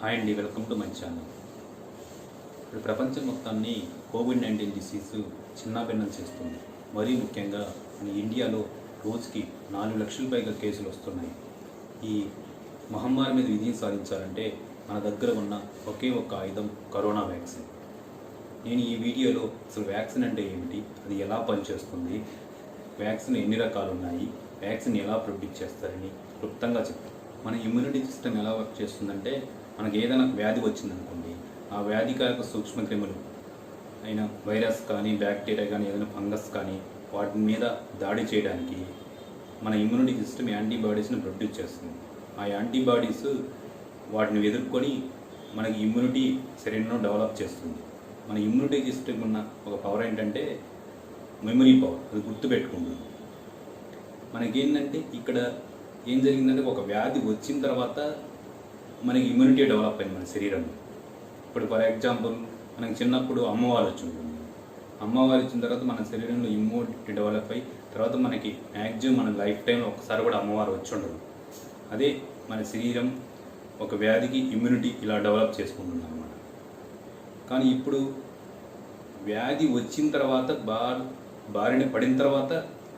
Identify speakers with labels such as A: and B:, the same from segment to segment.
A: Hi అండి, welcome to my channel. ఇప్పుడు ప్రపంచం మొత్తాన్ని కోవిడ్-19 డిసీజ్ చిన్నాభిన్నం చేస్తుంది. మరీ ముఖ్యంగా మన ఇండియాలో రోజుకి 4 లక్షల పైగా కేసులు వస్తున్నాయి. ఈ మహమ్మారి మీద విజయం సాధించాలంటే మన దగ్గర ఉన్న ఒకే ఒక ఆయుధం కరోనా వ్యాక్సిన్. నేను ఈ వీడియోలో అసలు వ్యాక్సిన్ అంటే ఏమిటి, అది ఎలా పనిచేస్తుంది, వ్యాక్సిన్ ఎన్ని రకాలు ఉన్నాయి, వ్యాక్సిన్ ఎలా ప్రొడ్యూస్ చేస్తారని క్లుప్తంగా చెప్తాను. మన ఇమ్యూనిటీ సిస్టమ్ ఎలా వర్క్ చేస్తుందంటే, మనకి ఏదైనా వ్యాధి వచ్చిందనుకోండి, ఆ వ్యాధికారక సూక్ష్మక్రిములు అయిన వైరస్ కానీ, బ్యాక్టీరియా కానీ, ఏదైనా ఫంగస్ కానీ వాటి మీద దాడి చేయడానికి మన ఇమ్యూనిటీ సిస్టమ్ యాంటీబాడీస్ని ప్రొడ్యూస్ చేస్తుంది. ఆ యాంటీబాడీస్ వాటిని ఎదుర్కొని మనకి ఇమ్యూనిటీ శరీరంలో డెవలప్ చేస్తుంది. మన ఇమ్యూనిటీ సిస్టమ్ ఉన్న ఒక పవర్ ఏంటంటే మెమరీ పవర్. అది గుర్తుపెట్టుకుంటుంది. మనకేంటంటే ఇక్కడ ఏం జరిగిందంటే, ఒక వ్యాధి వచ్చిన తర్వాత మనకి ఇమ్యూనిటీ డెవలప్ అయింది మన శరీరంలో. ఇప్పుడు ఫర్ ఎగ్జాంపుల్ మనకి చిన్నప్పుడు అమ్మవారు వచ్చి ఉంటుంది. అమ్మవారు వచ్చిన తర్వాత మన శరీరంలో ఇమ్యూనిటీ డెవలప్ అయ్యి తర్వాత మనకి మ్యాక్సిమం మన లైఫ్ టైంలో ఒకసారి కూడా అమ్మవారు వచ్చి ఉండదు. అదే మన శరీరం ఒక వ్యాధికి ఇమ్యూనిటీ ఇలా డెవలప్ చేసుకుంటుంది అన్నమాట. కానీ ఇప్పుడు వ్యాధి వచ్చిన తర్వాత బారిన పడిన తర్వాత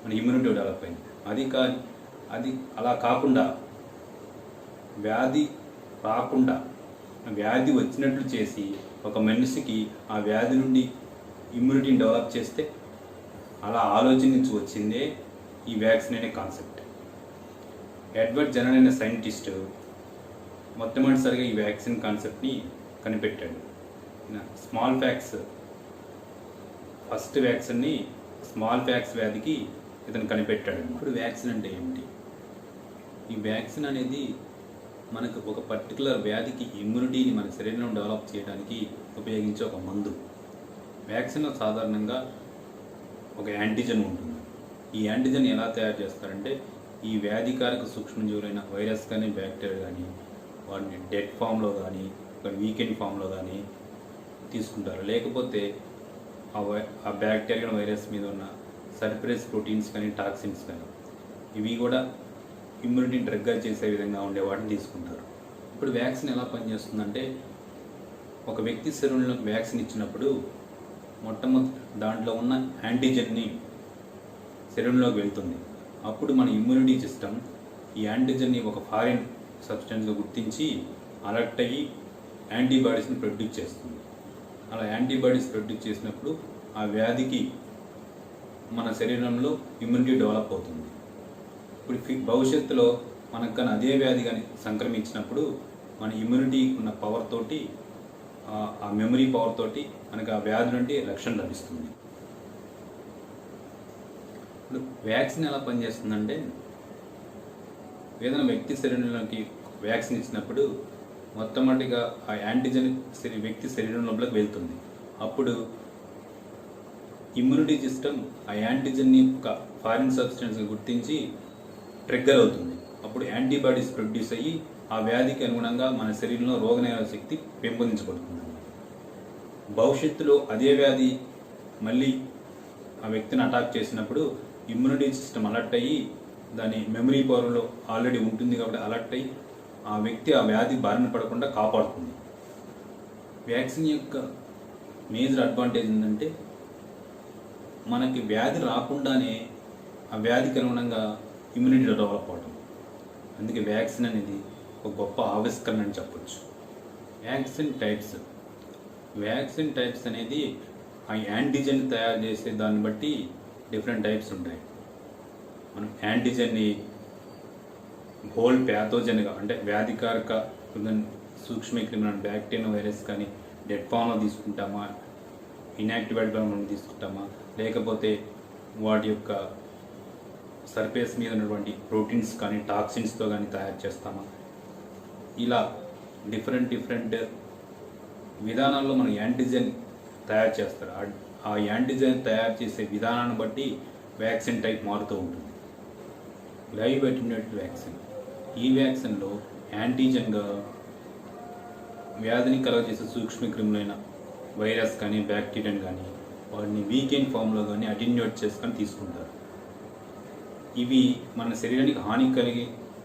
A: మన ఇమ్యూనిటీ డెవలప్ అయింది. అది అలా కాకుండా వ్యాధి రాకుండా వ్యాధి వచ్చినట్లు చేసి ఒక మనిషికి ఆ వ్యాధి నుండి ఇమ్యూనిటీని డెవలప్ చేస్తే అలా ఆలోచించి వచ్చిందే ఈ వ్యాక్సిన్ అనే కాన్సెప్ట్. ఎడ్వర్డ్ జెన్నర్ అనే సైంటిస్ట్ మొట్టమొదటిసారిగా ఈ వ్యాక్సిన్ కాన్సెప్ట్ని కనిపెట్టాడు. స్మాల్ ఫ్యాక్స్ ఫస్ట్ వ్యాక్సిన్ని స్మాల్ ఫ్యాక్స్ వ్యాధికి ఇతను కనిపెట్టాడు. ఇప్పుడు వ్యాక్సిన్ అంటే ఏమిటి? ఈ వ్యాక్సిన్ అనేది మనకు ఒక పర్టికులర్ వ్యాధికి ఇమ్యూనిటీని మన శరీరంలో డెవలప్ చేయడానికి ఉపయోగించే ఒక మందు. వ్యాక్సిన్లో సాధారణంగా ఒక యాంటీజెన్ ఉంటుంది. ఈ యాంటీజెన్ ఎలా తయారు చేస్తారంటే, ఈ వ్యాధికారక సూక్ష్మజీవులైన వైరస్ కానీ, బ్యాక్టీరియా కానీ వాటిని డెడ్ ఫామ్లో కానీ, ఒక వీకెండ్ ఫామ్లో కానీ తీసుకుంటారు. లేకపోతే ఆ బ్యాక్టీరియా వైరస్ మీద ఉన్న సర్ప్రైజ్ ప్రోటీన్స్ కానీ, టాక్సిన్స్ కానీ ఇవి కూడా ఇమ్యూనిటీని ట్రిగ్గర్ చేసే విధంగా ఉండే వాటిని తీసుకుంటారు. ఇప్పుడు వ్యాక్సిన్ ఎలా పనిచేస్తుందంటే, ఒక వ్యక్తి శరీరంలో వ్యాక్సిన్ ఇచ్చినప్పుడు మొట్టమొదటి దాంట్లో ఉన్న యాంటీజెన్ని శరీరంలోకి వెళ్తుంది. అప్పుడు మన ఇమ్యూనిటీ సిస్టమ్ ఈ యాంటీజెన్ని ఒక ఫారిన్ సబ్స్టెన్స్గా గుర్తించి అలర్ట్ అయ్యి యాంటీబాడీస్ని ప్రొడ్యూస్ చేస్తుంది. అలా యాంటీబాడీస్ ప్రొడ్యూస్ చేసినప్పుడు ఆ వ్యాధికి మన శరీరంలో ఇమ్యూనిటీ డెవలప్ అవుతుంది. ఇప్పుడు భవిష్యత్తులో మనకు కానీ అదే వ్యాధి కానీ సంక్రమించినప్పుడు మన ఇమ్యూనిటీ ఉన్న పవర్ తోటి, ఆ మెమరీ పవర్ తోటి మనకు ఆ వ్యాధి నుండి రక్షణ లభిస్తుంది. ఇప్పుడు వ్యాక్సిన్ ఎలా పనిచేస్తుందంటే, ఏదైనా వ్యక్తి శరీరంలోకి వ్యాక్సిన్ ఇచ్చినప్పుడు మొట్టమొదటిగా ఆ యాంటీజెన్ వ్యక్తి శరీరం లోపలికి వెళ్తుంది. అప్పుడు ఇమ్యూనిటీ సిస్టమ్ ఆ యాంటీజెన్ని ఒక ఫారిన్ సబ్స్టెన్స్గా గుర్తించి ట్రిగ్గర్ అవుతుంది. అప్పుడు యాంటీబాడీస్ ప్రొడ్యూస్ అయ్యి ఆ వ్యాధికి అనుగుణంగా మన శరీరంలో రోగనిరోధక శక్తి పెంపొందించబడుతుంది. భవిష్యత్తులో అదే వ్యాధి మళ్ళీ ఆ వ్యక్తిని అటాక్ చేసినప్పుడు ఇమ్యూనిటీ సిస్టమ్ అలర్ట్ అయ్యి, దాని మెమరీ పవర్లో ఆల్రెడీ ఉంటుంది కాబట్టి అలర్ట్ అయ్యి ఆ వ్యక్తి ఆ వ్యాధి బారిన పడకుండా కాపాడుతుంది. వ్యాక్సిన్ యొక్క మేజర్ అడ్వాంటేజ్ ఏంటంటే, మనకి వ్యాధి రాకుండానే ఆ వ్యాధికి అనుగుణంగా ఇమ్యూనిటీ డెవలప్ అవడం. అందుకే వ్యాక్సిన్ అనేది ఒక గొప్ప ఆవిష్కరణ అని చెప్పొచ్చు. వ్యాక్సిన్ టైప్స్ అనేది ఆ యాంటీజెన్ తయారు చేసే దాన్ని బట్టి డిఫరెంట్ టైప్స్ ఉంటాయి. మనం యాంటీజెన్ని హోల్ ప్యాథోజన్గా, అంటే వ్యాధికారక సూక్ష్మక్రిములు బ్యాక్టీరియా వైరస్ కానీ డెడ్ ఫామ్లో తీసుకుంటామా, ఇన్యాక్టివేట్ ఫామ్లో తీసుకుంటామా, లేకపోతే వాటి యొక్క సర్ఫేస్ మీద ఉన్నటువంటి ప్రోటీన్స్ కానీ, టాక్సిన్స్తో కానీ తయారు చేస్తామా, ఇలా డిఫరెంట్ విధానాల్లో మనం యాంటీజెన్ తయారు చేస్తారు. ఆ యాంటీజెన్ తయారు చేసే విధానాన్ని బట్టి వ్యాక్సిన్ టైప్ మారుతూ ఉంటుంది. Live attenuated vaccine. ఈ వ్యాక్సిన్లో యాంటీజెన్గా వ్యాధిని కలుగజేసే సూక్ష్మక్రిములైన వైరస్ కానీ, బ్యాక్టీరియా కానీ వాటిని వీకెండ్ ఫామ్లో కానీ అటెన్యూయేట్ చేసుకొని తీసుకుంటారు. ఇవి మన శరీరానికి హాని కలిగి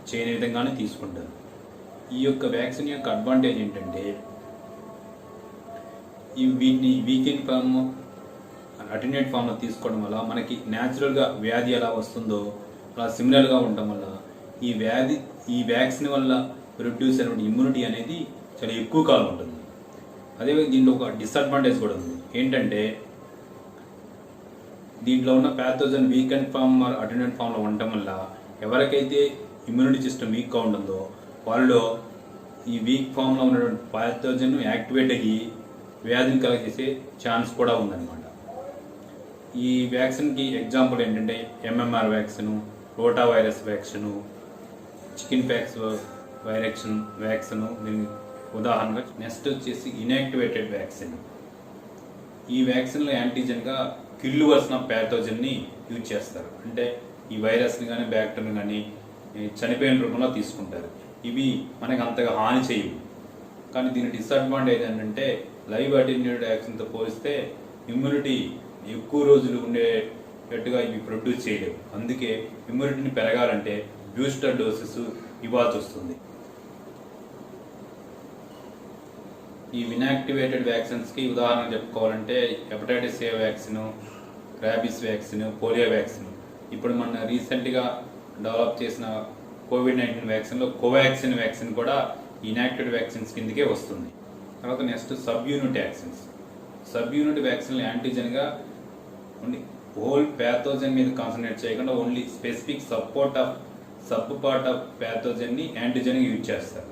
A: చేయని విధంగానే తీసుకుంటారు. ఈ యొక్క వ్యాక్సిన్ యొక్క అడ్వాంటేజ్ ఏంటంటే వీటిని వీకెండ్ ఫామ్ అటెన్యూట్ ఫామ్లో తీసుకోవడం వల్ల మనకి న్యాచురల్గా వ్యాధి ఎలా వస్తుందో అలా సిమిలర్గా ఉండటం వల్ల ఈ వ్యాక్సిన్ వల్ల ప్రొడ్యూస్ అయిన ఇమ్యూనిటీ అనేది చాలా ఎక్కువ కాలం ఉంటుంది. అదేవిధంగా దీంట్లో ఒక డిసడ్వాంటేజ్ కూడా ఉంది. ఏంటంటే దీంట్లో ఉన్న ప్యాథోజన్ వీకెండ్ ఫామ్ అటెన్యూట్ ఫామ్లో ఉండటం వల్ల ఎవరికైతే ఇమ్యూనిటీ సిస్టమ్ వీక్గా ఉంటుందో వాళ్ళలో ఈ వీక్ ఫామ్లో ఉన్నటువంటి ప్యాథోజన్ యాక్టివేట్ అయ్యి వ్యాధిని కలగజేసే ఛాన్స్ కూడా ఉందన్నమాట. ఈ వ్యాక్సిన్కి ఎగ్జాంపుల్ ఏంటంటే ఎంఎంఆర్ వ్యాక్సిన్, రోటా virus vaccine, chicken packs vaccine దీనికి ఉదాహరణగా. నెక్స్ట్ వచ్చేసి ఇన్యాక్టివేటెడ్ వ్యాక్సిన్. ఈ వ్యాక్సిన్లో యాంటీజెన్గా కిల్ వర్షన్ ఆఫ్ ప్యాథోజన్ని యూజ్ చేస్తారు. అంటే ఈ వైరస్ని కానీ బ్యాక్టీరియాని కానీ చనిపోయిన రూపంలో తీసుకుంటారు. ఇవి మనకి అంతగా హాని చేయవు. కానీ దీని డిసడ్వాంటేజ్ ఏంటంటే లైవ్ అటెన్యూటెడ్ వ్యాక్సిన్తో పోలిస్తే ఇమ్యూనిటీ ఎక్కువ రోజులు ఉండేటట్టుగా ఇవి ప్రొడ్యూస్ చేయలేవు. అందుకే ఇమ్యూనిటీని పెరగాలంటే బూస్టర్ డోసెస్ ఇవ్వాల్సి వస్తుంది. ఈ ఇన్యాక్టివేటెడ్ వ్యాక్సిన్స్కి ఉదాహరణ చెప్పుకోవాలంటే hepatitis A vaccine, rabies vaccine, polio vaccine. ఇప్పుడు మన రీసెంట్గా డెవలప్ చేసిన కోవిడ్-19 వ్యాక్సిన్లో కోవాక్సిన్ వ్యాక్సిన్ కూడా ఇన్యాక్టివేటెడ్ వ్యాక్సిన్స్ కిందకే వస్తుంది. తర్వాత next sub unit vaccines. Sub unit వ్యాక్సిన్లు యాంటీజెన్గా ఓన్లీ హోల్ ప్యాథోజన్ మీద కాన్సన్ట్రేట్ చేయకుండా only specific sub part of ప్యాథోజన్ని యాంటీజెన్గా యూజ్ చేస్తారు.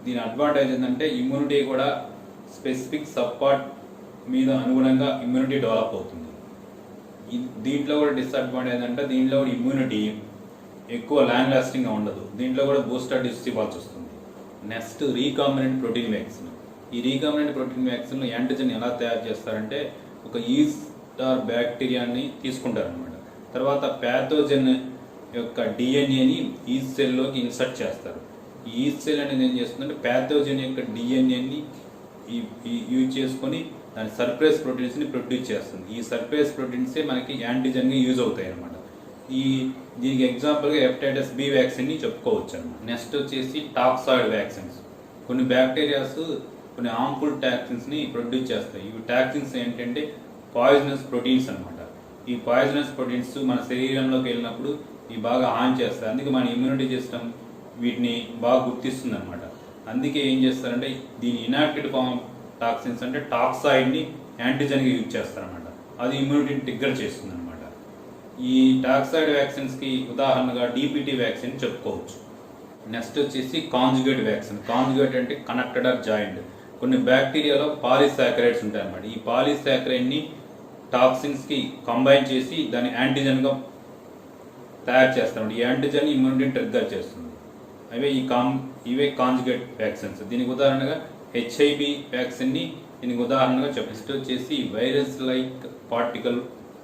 A: దీని అడ్వాంటేజ్ ఏంటంటే ఇమ్యూనిటీ కూడా స్పెసిఫిక్ సబ్ పార్ట్ మీద అనుగుణంగా ఇమ్యూనిటీ డెవలప్ అవుతుంది. దీంట్లో కూడా డిసడ్వాంటేజ్ అంటే దీంట్లో కూడా ఇమ్యూనిటీ ఎక్కువ లాంగ్ లాస్టింగ్గా ఉండదు. దీంట్లో కూడా బూస్టర్ డోస్ ఇవ్వాల్సి వస్తుంది. Next recombinant protein vaccine. ఈ రీకాంబినెంట్ ప్రోటీన్ వ్యాక్సిన్లో యాంటీజెన్ ఎలా తయారు చేస్తారంటే ఒక ఈస్ట్ ఆర్ బ్యాక్టీరియాని తీసుకుంటారనమాట. తర్వాత ప్యాథోజన్ యొక్క డిఎన్ఏని ఈస్ట్ సెల్లోకి ఇన్సర్ట్ చేస్తారు. ఈ ఈస్ట్ సెల్ అనేది ఏం చేస్తుందంటే ప్యాథోజన్ యొక్క డిఎన్ఏని యూజ్ చేసుకొని దాని సర్ఫేస్ ప్రోటీన్స్ని ప్రొడ్యూస్ చేస్తుంది. ఈ సర్ఫేస్ ప్రోటీన్సే మనకి యాంటీజెన్గా యూజ్ అవుతాయి అనమాట. దీనికి ఎగ్జాంపుల్గా హెపటైటిస్ బి వ్యాక్సిన్ని చెప్పుకోవచ్చు అనమాట. నెక్స్ట్ వచ్చేసి టాక్సాయిడ్ వ్యాక్సిన్స్. కొన్ని బ్యాక్టీరియాస్ కొన్ని హార్మ్ఫుల్ టాక్సిన్స్ని ప్రొడ్యూస్ చేస్తాయి. ఇవి టాక్సిన్స్ ఏంటంటే పాయిజనస్ ప్రోటీన్స్ అనమాట. ఈ పాయిజనస్ ప్రోటీన్స్ మన శరీరంలోకి వెళ్ళినప్పుడు ఇవి బాగా హాని చేస్తాయి. అందుకే మన ఇమ్యూనిటీ సిస్టమ్ వీటిని బాగా గుర్తిస్తుంది అనమాట. అందుకే ఏం చేస్తారంటే దీని ఇనాక్టివ్ ఫామ్ టాక్సిన్స్ అంటే టాక్సాయిడ్ని యాంటీజెన్గా యూజ్ చేస్తారనమాట. అది ఇమ్యూనిటీని ట్రిగ్గర్ చేస్తుంది అనమాట. ఈ టాక్సాయిడ్ వ్యాక్సిన్స్కి ఉదాహరణగా డిపిటి వ్యాక్సిన్ చెప్పుకోవచ్చు. నెక్స్ట్ వచ్చేసి కాంజుగేట్ వ్యాక్సిన్. కాంజుగేట్ అంటే కనెక్టెడ్ ఆర్ జాయింట్. కొన్ని బ్యాక్టీరియాలో పాలీసాకరైడ్స్ ఉంటాయి అన్నమాట. ఈ పాలీసాకరైడ్ని టాక్సిన్స్కి కంబైన్ చేసి దాన్ని యాంటీజెన్గా తయారు చేస్తాం. ఈ యాంటీజెన్ ఇమ్యూనిటీని ట్రిగ్గర్ చేస్తుంది. ఇవే కాంజుగేట్ వ్యాక్సిన్స్. దీనికి ఉదాహరణగా హెచ్ఐవి వ్యాక్సిన్ని దీనికి ఉదాహరణగా నెక్స్ట్ వచ్చేసి వైరస్ లైక్ పార్టికల్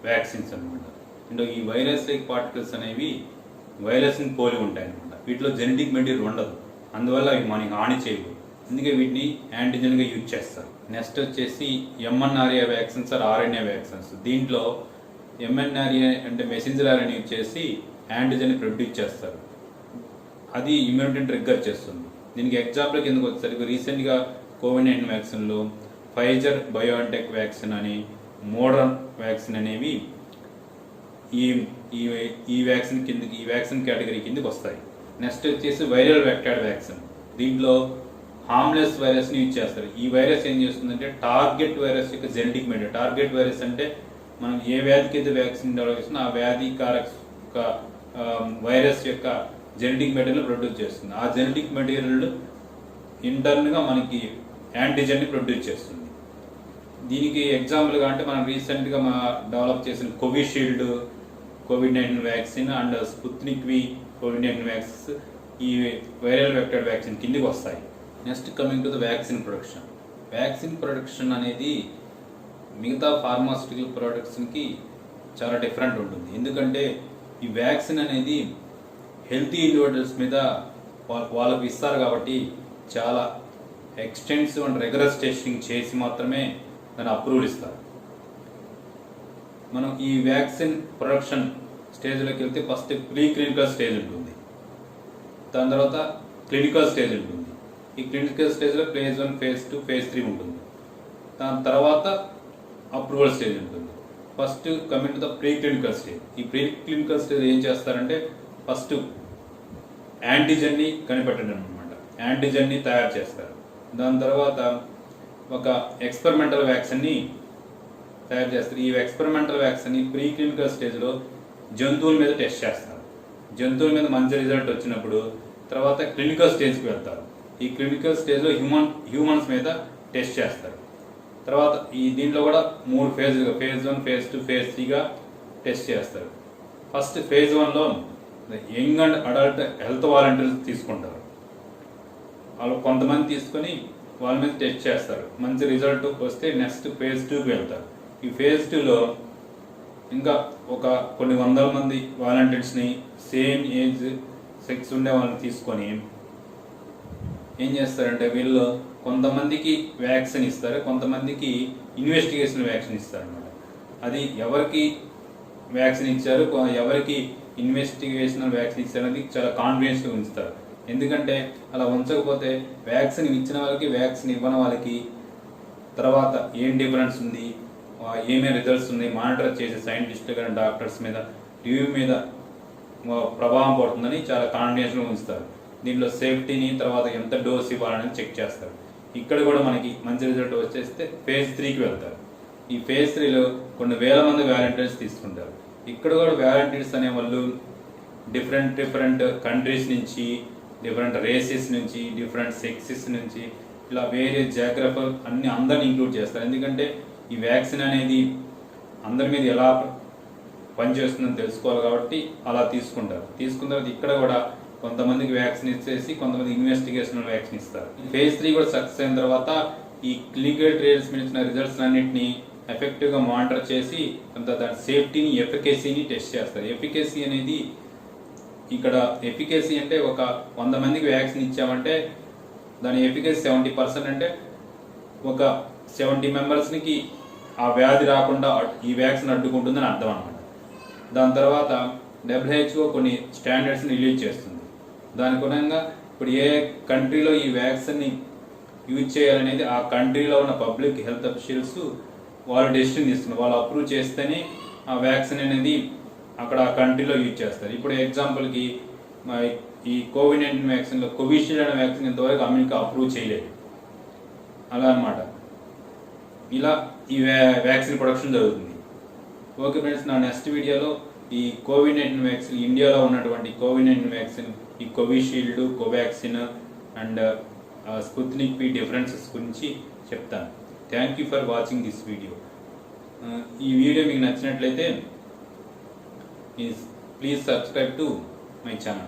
A: వ్యాక్సిన్స్ అనమాట. అంటే ఈ వైరస్ లైక్ పార్టికల్స్ అనేవి వైరస్ని పోలి ఉంటాయి అనమాట. వీటిలో జెనెటిక్ మెటీరియల్ ఉండదు. అందువల్ల అవి మనకి హాని చేయవు. అందుకే వీటిని యాంటీజెన్గా యూజ్ చేస్తారు. నెక్స్ట్ వచ్చేసి ఎంఎన్ఆర్ఏ వ్యాక్సిన్స్ ఆర్ ఆర్ఎన్ఏ వ్యాక్సిన్స్. దీంట్లో ఎంఎన్ఆర్ఏ అంటే మెసెంజర్ ఆర్ఎన్ఏ యూజ్ చేసి యాంటీజెన్ ప్రొడ్యూస్ చేస్తారు. అది ఇమ్యూనిటీని ట్రిగ్గర్ చేస్తుంది. దీనికి ఎగ్జాంపుల్ కిందకు వచ్చేసరికి రీసెంట్గా కోవిడ్-19 వ్యాక్సిన్లో ఫైజర్ బయోఎన్టెక్ వ్యాక్సిన్ అని, మోడర్న్ వ్యాక్సిన్ అనేవి ఈ వ్యాక్సిన్ కేటగిరీ కిందకి వస్తాయి. నెక్స్ట్ వచ్చేసి వైరల్ వెక్టార్ వ్యాక్సిన్. దీంట్లో హార్మ్లెస్ వైరస్ని యూజ్ చేస్తారు. ఈ వైరస్ ఏం చేస్తుందంటే టార్గెట్ వైరస్ యొక్క జెనెటిక్ మెటీరియల్. టార్గెట్ వైరస్ అంటే మనం ఏ వ్యాధికి అయితే వ్యాక్సిన్ డెవలప్ చేస్తున్నా ఆ వ్యాధి కారక వైరస్ యొక్క జెనెటిక్ మెటీరియల్ ప్రొడ్యూస్ చేస్తుంది. ఆ జెనెటిక్ మెటీరియల్ ఇంటర్న్గా మనకి యాంటీజెన్ని ప్రొడ్యూస్ చేస్తుంది. దీనికి ఎగ్జాంపుల్గా అంటే మనం రీసెంట్గా డెవలప్ చేసిన Covishield COVID-19 vaccine and Sputnik we COVID-19 vaccines ఈ వైరల్ వెక్టర్ వ్యాక్సిన్ కిందికి వస్తాయి. Next coming to the vaccine production. Vaccine production అనేది మిగతా ఫార్మాస్యూటికల్ ప్రొడక్ట్స్కి చాలా డిఫరెంట్ ఉంటుంది. ఎందుకంటే ఈ వ్యాక్సిన్ అనేది హెల్తీ ఇండివిజువల్స్ మీద వాళ్ళకు ఇస్తారు కాబట్టి చాలా ఎక్స్టెన్సివ్ అండ్ రెగ్యులర్ టెస్టింగ్ చేసి మాత్రమే దాన్ని అప్రూవల్ ఇస్తారు. మనం ఈ వ్యాక్సిన్ ప్రొడక్షన్ స్టేజ్లోకి వెళ్తే ఫస్ట్ ప్రీ క్లినికల్ స్టేజ్ ఉంటుంది. దాని తర్వాత క్లినికల్ స్టేజ్ ఉంటుంది. ఈ క్లినికల్ స్టేజ్లో ఫేజ్ 1, ఫేజ్ 2, ఫేజ్ 3 ఉంటుంది. దాని తర్వాత అప్రూవల్ స్టేజ్ ఉంటుంది. First coming to the pre clinical stage. ఈ ప్రీ క్లినికల్ స్టేజ్ ఏం చేస్తారంటే ఫస్ట్ యాంటీజెన్ని కనిపెట్టడం అనమాట. యాంటీజెన్ని తయారు చేస్తారు. దాని తర్వాత ఒక ఎక్స్పెరిమెంటల్ వ్యాక్సిన్ని తయారు చేస్తారు. ఈ ఎక్స్పెరిమెంటల్ వ్యాక్సిన్ని ప్రీ క్లినికల్ స్టేజ్లో జంతువుల మీద టెస్ట్ చేస్తారు. జంతువుల మీద మంచి రిజల్ట్ వచ్చినప్పుడు తర్వాత క్లినికల్ స్టేజ్కి వెళ్తారు. ఈ క్లినికల్ స్టేజ్లో హ్యూమన్స్ మీద టెస్ట్ చేస్తారు. తర్వాత దీంట్లో కూడా 3 ఫేజ్లుగా ఫేజ్ 1, ఫేజ్ 2, ఫేజ్ 3గా టెస్ట్ చేస్తారు. ఫస్ట్ ఫేజ్ 1లో young and adult health volunteers తీసుకుంటారు. వాళ్ళు కొంతమంది తీసుకొని వాళ్ళ మీద టెస్ట్ చేస్తారు. మంచి రిజల్ట్ వస్తే నెక్స్ట్ ఫేజ్ 2కి వెళ్తారు. ఈ ఫేజ్ 2లో ఇంకా కొన్ని వందల మంది వాలంటీర్స్ని సేమ్ ఏజ్ సెక్స్ ఉండే వాళ్ళని తీసుకొని ఏం చేస్తారంటే వీళ్ళు కొంతమందికి వ్యాక్సిన్ ఇస్తారు, కొంతమందికి ఇన్వెస్టిగేషన్ వ్యాక్సిన్ ఇస్తారు అన్నమాట. అది ఎవరికి వ్యాక్సిన్ ఇచ్చారు, ఎవరికి ఇన్వెస్టిగేషనల్ వ్యాక్సిన్ ఇచ్చారు అనేది చాలా కాన్ఫిడెన్స్గా ఉంచుతారు. ఎందుకంటే అలా ఉంచకపోతే వ్యాక్సిన్ ఇచ్చిన వాళ్ళకి వ్యాక్సిన్ ఇవ్వని వాళ్ళకి తర్వాత ఏం డిఫరెన్స్ ఉంది, ఏమేమి రిజల్ట్స్ ఉన్నాయి మానిటర్ చేసే సైంటిస్టులు కానీ డాక్టర్స్ మీద రివ్యూ మీద ప్రభావం పడుతుందని చాలా కాన్ఫిడెన్స్గా ఉంచుతారు. దీంట్లో సేఫ్టీని తర్వాత ఎంత డోస్ ఇవ్వాలని చెక్ చేస్తారు. ఇక్కడ కూడా మనకి మంచి రిజల్ట్ వచ్చేస్తే ఫేజ్ 3కి వెళ్తారు. ఈ ఫేజ్ 3లో కొన్ని వేల మంది వాలంటీర్స్ తీసుకుంటారు. ఇక్కడ కూడా వాలంటీర్స్ అనే వాళ్ళు డిఫరెంట్ కంట్రీస్ నుంచి, డిఫరెంట్ రేసెస్ నుంచి, డిఫరెంట్ సెక్సెస్ నుంచి ఇలా వేరే జాగ్రఫర్ అందరిని ఇంక్లూడ్ చేస్తారు. ఎందుకంటే ఈ వ్యాక్సిన్ అనేది అందరి మీద ఎలా పనిచేస్తుందని తెలుసుకోవాలి కాబట్టి అలా తీసుకుంటారు. తీసుకున్న తర్వాత ఇక్కడ కూడా కొంతమందికి వ్యాక్సిన్ ఇచ్చేసి కొంతమంది ఇన్వెస్టిగేషనల్ వ్యాక్సిన్ ఇస్తారు. ఫేజ్ 3 కూడా సక్సెస్ అయిన తర్వాత ఈ క్లినికల్ ట్రయల్స్ మీద ఇచ్చిన రిజల్ట్స్ అన్నింటినీ ఎఫెక్టివ్గా మానిటర్ చేసి దాని సేఫ్టీని ఎఫికసీని టెస్ట్ చేస్తారు. ఎఫికసీ అనేది ఇక్కడ ఎఫికసీ అంటే 100 మందికి వ్యాక్సిన్ ఇచ్చామంటే దాని ఎఫికసీ 70% అంటే 70 మెంబర్స్కి ఆ వ్యాధి రాకుండా ఈ వ్యాక్సిన్ అడ్డుకుంటుందని అర్థం అన్నమాట. దాని తర్వాత WHO కొన్ని స్టాండర్డ్స్ని రిలీజ్ చేస్తుంది. దాని గుణంగా ఇప్పుడు ఏ కంట్రీలో ఈ వ్యాక్సిన్ని యూజ్ చేయాలనేది ఆ కంట్రీలో ఉన్న పబ్లిక్ హెల్త్ అఫీషియల్స్ వాళ్ళు డెసిషన్ తీసుకున్నారు. వాళ్ళు అప్రూవ్ చేస్తేనే ఆ వ్యాక్సిన్ అనేది అక్కడ ఆ కంట్రీలో యూజ్ చేస్తారు. ఇప్పుడు ఎగ్జాంపుల్కి ఈ కోవిడ్-19 వ్యాక్సిన్లో కోవిషీల్డ్ అనే వ్యాక్సిన్ ఇంతవరకు అమెరికా అప్రూవ్ చేయలేదు. అలా అన్నమాట. ఇలా ఈ వ్యాక్సిన్ ప్రొడక్షన్ జరుగుతుంది. ఓకే ఫ్రెండ్స్, నా నెక్స్ట్ వీడియోలో ఈ కోవిడ్-19 వ్యాక్సిన్ ఇండియాలో ఉన్నటువంటి కోవిడ్-19 వ్యాక్సిన్ ఈ Covishield, Covaxin and Sputnik V differences గురించి చెప్తాను. Thank you for watching this video. ఈ వీడియో మీకు నచ్చినట్లయితే please subscribe to my channel.